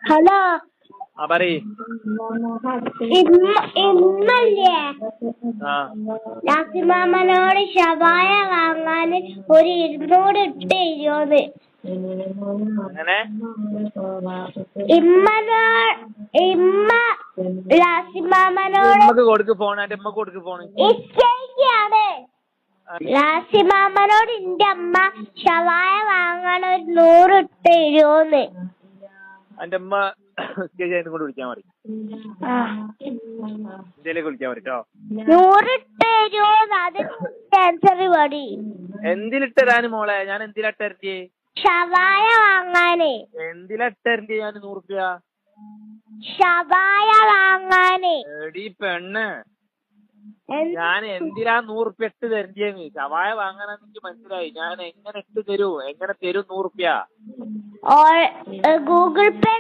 Hello പറയ്. ഇന്നല്ലേ ആ നാസിമാമനോട് ഷവായ വാങ്ങാന് ഒരു 200 ഇട്ട് തരുമോന്ന്. അങ്ങനെ ഇമ്മ ലാസിമാമനോട് ഉമ്മക്ക് കൊടുക്ക് ഫോൺ. എന്റെ ഉമ്മക്ക് കൊടുക്ക് ഫോണ്. ഇഷ്ടമാണ്. ലാസിമാമനോട് എന്റെ അമ്മ ഷവായ വാങ്ങാൻ ഒരു 100 ഇട്ട് തരുമോന്ന്. എന്റെ ഉമ്മ കൊണ്ട് വിളിക്കാൻ മതി. ഇന്ത്യയിലേക്ക് വിളിക്കാൻ മതിട്ടോ. 100 ഇട്ട് തരുമോന്ന്. അത് ആൻസർ മതി. എന്തിലിട്ടരാന് മോളെ? ഞാൻ എന്തിലിട്ടരണ്ടേ? ഷവായ വാങ്ങാനേ. എന്തിലിട്ടരണ്ടേ ഞാൻ 100 റുപ്യ? ഷവായ വാങ്ങാനേ. എടീ പെണ്ണ്, ഞാൻ എന്തിനാ 100 റുപ്യ ഇട്ട് തരണ്ടേന്ന്? ഷവായ വാങ്ങാനാന്ന് എനിക്ക് മനസ്സിലായി. ഞാൻ എങ്ങനെ ഇട്ട് തരൂ? എങ്ങനെ തരും 100 റുപ്യ? ഗൂഗിൾ പേ